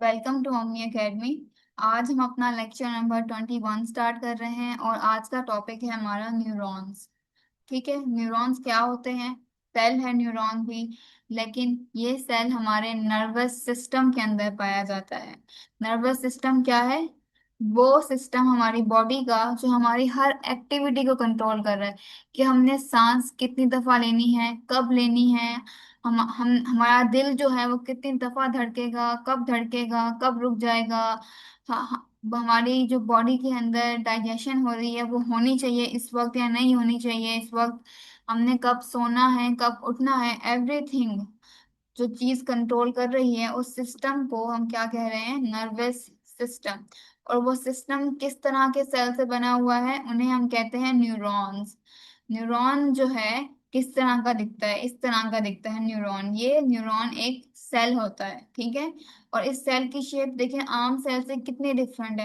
Welcome to omni academy. आज हम अपना लेक्चर नंबर 21 स्टार्ट कर रहे हैं और आज का टॉपिक है हमारा न्यूरॉन्स। ठीक है, न्यूरॉन्स क्या होते हैं? सेल है न्यूरॉन भी, लेकिन ये सेल हमारे नर्वस सिस्टम के अंदर पाया जाता है। नर्वस सिस्टम क्या है? वो सिस्टम हमारी बॉडी का जो हमारी हर एक्टिविटी को कंट्रोल कर रहा है कि हमने सांस कितनी दफा लेनी है, कब लेनी है। हम हमारा दिल जो है वो कितनी दफा धड़केगा, कब धड़केगा, कब रुक जाएगा। हमारी जो बॉडी के अंदर डाइजेशन हो रही है वो होनी चाहिए इस वक्त या नहीं होनी चाहिए इस वक्त। हमने कब सोना है, कब उठना है, एवरीथिंग जो चीज कंट्रोल कर रही है उस सिस्टम को हम क्या कह रहे हैं? Nervous system. और वो सिस्टम किस तरह के सेल से बना हुआ है? उन्हें हम कहते हैं न्यूरॉन्स। न्यूरॉन जो है किस तरह का दिखता है? इस तरह का दिखता है न्यूरॉन। ये न्यूरॉन एक सेल होता है, ठीक है। और इस सेल की शेप देखें आम सेल से कितनी डिफरेंट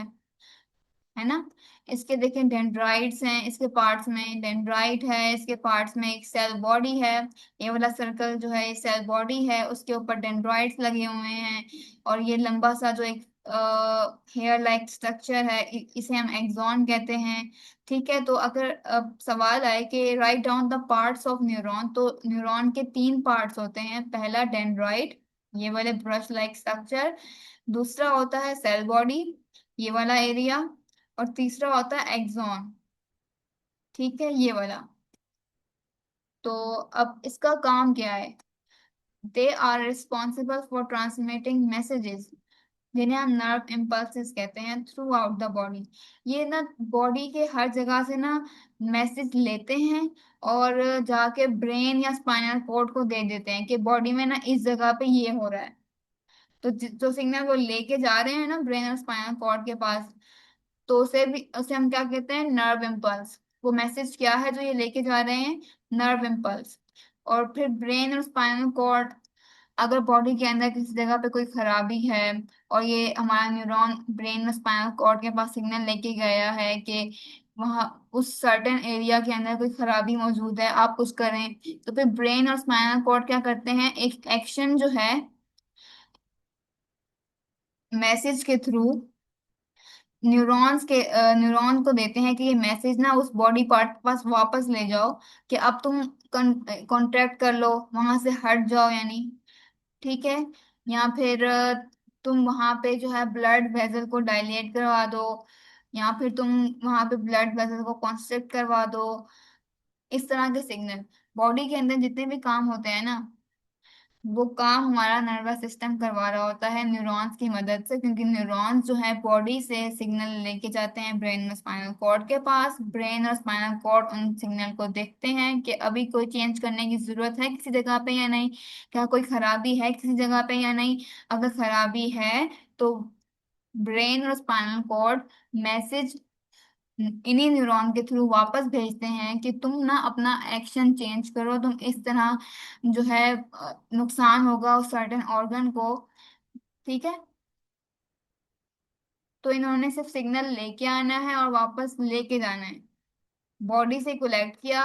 है ना। इसके देखें डेंड्राइट्स हैं, इसके पार्ट्स में डेंड्राइट है, इसके पार्ट्स में एक सेल बॉडी है। ये वाला सर्कल जो है ये सेल बॉडी है, उसके ऊपर डेंड्राइट्स लगे हुए हैं। और ये लंबा सा जो एक हेयर लाइक स्ट्रक्चर है इसे हम एक्सॉन कहते हैं। ठीक है, तो अगर अब सवाल आए कि write down the parts of neuron, तो न्यूरॉन के तीन पार्ट्स होते हैं। पहला डेंड्राइट, ये वाले ब्रश लाइक स्ट्रक्चर। दूसरा होता है सेल बॉडी, ये वाला एरिया। और तीसरा होता है एक्सॉन, ठीक है, ये वाला। तो अब इसका काम क्या है? They are responsible for transmitting messages, जिन्हें हम नर्व इम्पल्सेस कहते हैं, थ्रू आउट द बॉडी। ये ना बॉडी के हर जगह से ना मैसेज लेते हैं और जाके ब्रेन या स्पाइनल कोड को दे देते हैं कि बॉडी में ना इस जगह पे ये हो रहा है। तो जो सिग्नल वो लेके जा रहे हैं ना ब्रेन और स्पाइनल कॉर्ड के पास, तो उसे हम क्या कहते हैं? Nerve impulse. वो मैसेज क्या है जो ये लेके जा रहे हैं? Nerve impulse. और फिर ब्रेन और स्पाइनल कॉर्ड, अगर बॉडी के अंदर किसी जगह पे कोई खराबी है और ये हमारा न्यूरॉन ब्रेन और स्पाइनल कॉर्ड के पास सिग्नल लेके गया है कि वहाँ उस सर्टेन एरिया के अंदर कोई खराबी मौजूद है, आप कुछ करें, तो फिर ब्रेन और स्पाइनल कॉर्ड क्या करते हैं? एक एक्शन जो है मैसेज के थ्रू न्यूरॉन को देते हैं कि ये मैसेज ना उस बॉडी पार्ट के पास वापस ले जाओ कि अब तुम कॉन्ट्रैक्ट कर लो, वहां से हट जाओ यानी। ठीक है। या फिर तुम वहां पे जो है ब्लड वेसल को डायलेट करवा दो, या फिर तुम वहां पे ब्लड वेसल को कॉन्स्ट्रिक्ट करवा दो। इस तरह के सिग्नल बॉडी के अंदर जितने भी काम होते हैं ना, वो काम हमारा नर्वस सिस्टम करवा रहा होता है न्यूरॉन्स की मदद से, क्योंकि न्यूरॉन्स जो है बॉडी से सिग्नल लेके जाते हैं ब्रेन और स्पाइनल कॉर्ड के पास। ब्रेन और स्पाइनल कॉर्ड उन सिग्नल को देखते हैं कि अभी कोई चेंज करने की जरूरत है किसी जगह पे या नहीं, क्या कोई खराबी है किसी जगह पे या नहीं। अगर खराबी है तो ब्रेन और स्पाइनल कॉर्ड मैसेज इन्हीं न्यूरॉन के थ्रू वापस भेजते हैं कि तुम ना अपना एक्शन चेंज करो, तुम इस तरह जो है नुकसान होगा उस सर्टेन ऑर्गन को। ठीक है। तो इन्होंने सिर्फ सिग्नल लेके आना है और वापस लेके जाना है। बॉडी से कलेक्ट किया,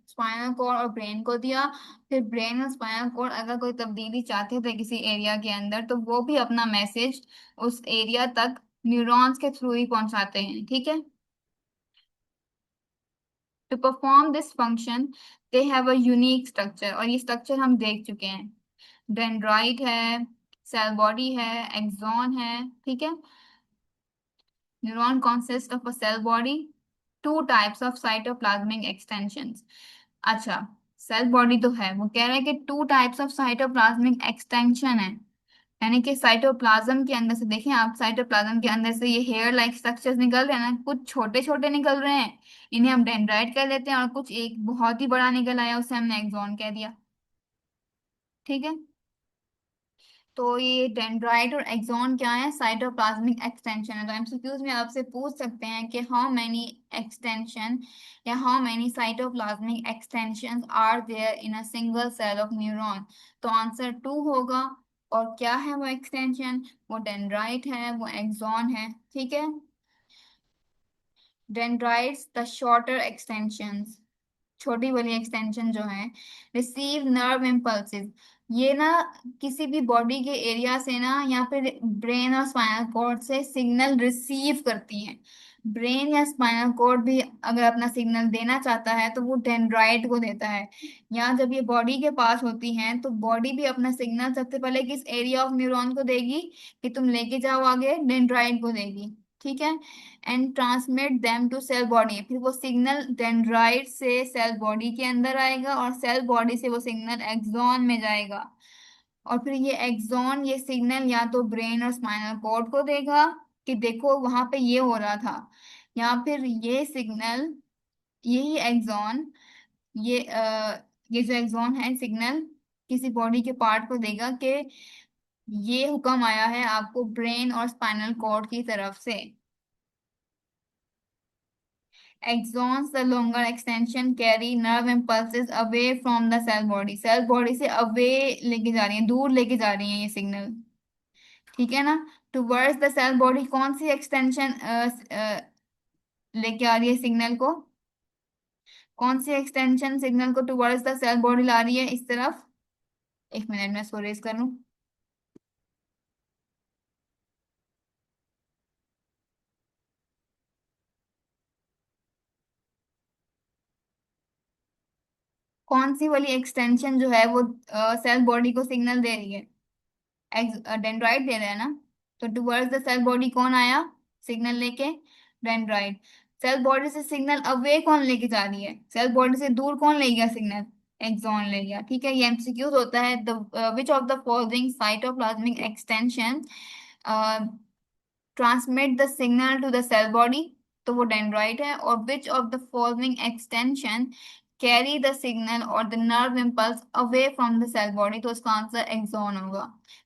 स्पाइनल कॉर्ड और ब्रेन को दिया। फिर ब्रेन और स्पाइनल कॉर्ड अगर कोई तब्दीली चाहते थे किसी एरिया के अंदर, तो वो भी अपना मैसेज उस एरिया तक न्यूरॉन्स के थ्रू ही पहुंचाते हैं। ठीक है। To perform this function they have a unique structure, और ये स्ट्रक्चर हम देख चुके हैं। डेंड्राइट है, सेल बॉडी है, एक्सॉन है। ठीक है। Neuron consists of a cell body, two types of cytoplasmic extensions। अच्छा, सेल बॉडी तो है, वो कह रहे हैं कि two types of cytoplasmic extension है। यानी कि साइटोप्लाज्म के अंदर से देखें आप, साइटोप्लाज्म के अंदर से ये हेयर लाइक स्ट्रक्चर्स निकल रहे हैं ना, कुछ छोटे छोटे निकल रहे हैं, इन्हें हम डेंड्राइट कह लेते हैं, और कुछ एक बहुत ही बड़ा निकल आया उसे हमने एक्सॉन कह दिया। ठीक है। तो ये डेंड्राइट और एक्सॉन क्या है? साइटोप्लाज्मिक एक्सटेंशन है। तो एमसीक्यूज में आपसे पूछ सकते हैं कि हाउ मेनी एक्सटेंशन या how many cytoplasmic extension are there in a single cell of neuron. तो आंसर टू होगा। और क्या है वो एक्सटेंशन? वो डेंड्राइट है, वो एक्सॉन है। ठीक है। डेंड्राइट्स द शॉर्टर एक्सटेंशंस, छोटी वाली एक्सटेंशन जो है, रिसीव नर्व इम्पल्सेस, ये ना किसी भी बॉडी के एरिया से ना या फिर ब्रेन और स्पाइनल कॉर्ड से सिग्नल रिसीव करती हैं। ब्रेन या स्पाइनल कॉर्ड भी अगर अपना सिग्नल देना चाहता है तो वो डेंड्राइट को देता है। या जब ये बॉडी के पास होती हैं तो बॉडी भी अपना सिग्नल सबसे पहले किस एरिया ऑफ न्यूरॉन को देगी, कि तुम लेके जाओ आगे, डेंड्राइट को देगी। ठीक है। And transmit them to cell body, फिर वो सिग्नल डेंड्राइट से सेल बॉडी के अंदर आएगा और सेल बॉडी से वो सिग्नल एक्सॉन में जाएगा। और फिर ये एक्सॉन ये सिग्नल या तो ब्रेन और स्पाइनल कॉर्ड को देगा कि देखो वहां पे ये हो रहा था, या फिर ये सिग्नल, यही एक्सॉन, ये जो एक्सॉन है सिग्नल किसी बॉडी के पार्ट को देगा कि ये हुक्म आया है आपको ब्रेन और स्पाइनल कॉर्ड की तरफ से। Axons, the longer extension, carry nerve impulses away from the cell body. Cell body से अवे लेके जा रही है, दूर लेके जा रही है ये सिग्नल। ठीक है ना। टुवर्ड्स द सेल बॉडी कौन सी एक्सटेंशन लेके आ रही है सिग्नल को, कौन सी एक्सटेंशन सिग्नल को टुवर्ड्स द सेल बॉडी ला रही है इस तरफ। एक मिनट में इसको रेज कर लूं। कौन सी वाली एक्सटेंशन जो है वो सेल बॉडी को सिग्नल दे रही है, डेंड्राइट दे रहा है ना। तो टुवर्ड्स द सेल बॉडी कौन आया सिग्नल लेके, डेंड्राइट। सेल बॉडी से सिग्नल अवे कौन लेके जा रही है, सेल बॉडी से दूर कौन ले गया सिग्नल, एक्सॉन ले गया। ठीक है, ये एमसीक्यूज होता है। The which of the following cytoplasmic extension transmit the signal to the cell body, तो वो डेंड्राइट है। और which of the following extension carry the signal और the nerve impulse away from the cell body, तो उसका answer axon होगा।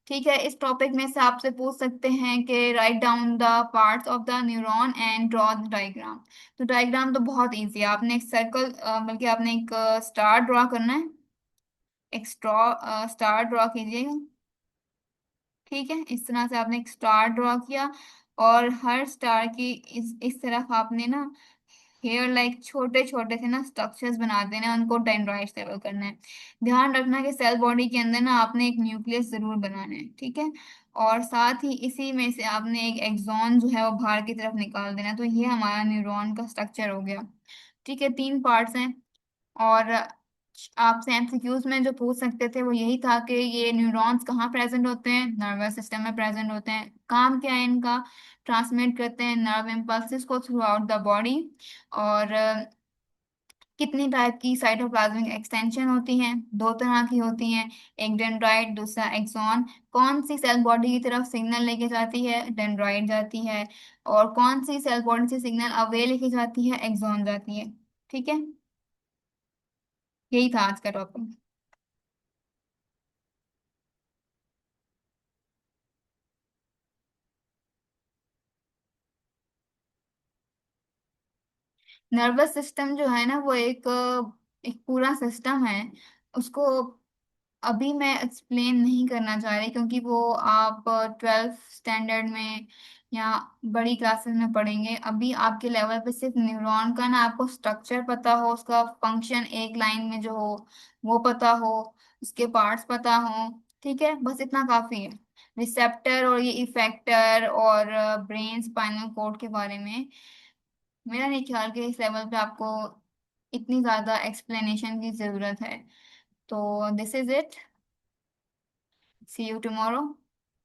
ठीक है, इस टॉपिक में से आपसे पूछ सकते हैं कि write down the parts of the neuron and draw the diagram. तो डायग्राम तो बहुत इजी है, आपने एक सर्कल बल्कि आपने एक स्टार ड्रॉ करना है। एक स्टार ड्रॉ कीजिएगा। ठीक है, इस तरह से आपने एक स्टार ड्रॉ किया और हर स्टार की इस तरफ आपने ना हेयर लाइक छोटे छोटे से ना स्ट्रक्चर्स बना देने हैं, उनको डेंड्राइट लेवल करना है। ध्यान रखना कि सेल बॉडी के अंदर ना आपने एक न्यूक्लियस जरूर बनाना है। ठीक है, और साथ ही इसी में से आपने एक एक्सॉन जो है वो बाहर की तरफ निकाल देना है। तो ये हमारा न्यूरॉन का स्ट्रक्चर हो गया। ठीक है, तीन पार्ट्स हैं। और आपसे एमसीक्यूज में जो पूछ सकते थे वो यही था कि ये न्यूरॉन्स कहाँ प्रेजेंट होते हैं, नर्वस सिस्टम में प्रेजेंट होते हैं। काम क्या है इनका, ट्रांसमिट करते हैं नर्व इम्पल्सिस को थ्रू आउट द बॉडी। और कितनी टाइप की साइटोप्लाज्मिक एक्सटेंशन होती हैं, दो तरह की होती हैं, एक डेंड्राइट दूसरा एक्सॉन। कौन सी सेल बॉडी की तरफ सिग्नल लेके जाती है, डेंड्राइट जाती है। और कौन सी सेल बॉडी से सिग्नल अवे लेके जाती है, एक्सॉन जाती है। ठीक है, यही था आज का टॉपिक। नर्वस सिस्टम जो है ना वो एक पूरा सिस्टम है। उसको अभी मैं एक्सप्लेन नहीं करना चाह रही क्योंकि वो आप 12th स्टैंडर्ड में या बड़ी क्लासेस में पढ़ेंगे। अभी आपके लेवल पे सिर्फ न्यूरॉन का ना आपको स्ट्रक्चर पता हो, उसका फंक्शन एक लाइन में जो हो वो पता हो, उसके पार्ट्स पता हो। ठीक है, बस इतना काफी है। रिसेप्टर और ये इफेक्टर और ब्रेन स्पाइनल कॉर्ड के बारे में मेरा नहीं ख्याल कि इस लेवल पे आपको इतनी ज्यादा एक्सप्लेनेशन की जरूरत है। तो this is it, see you tomorrow.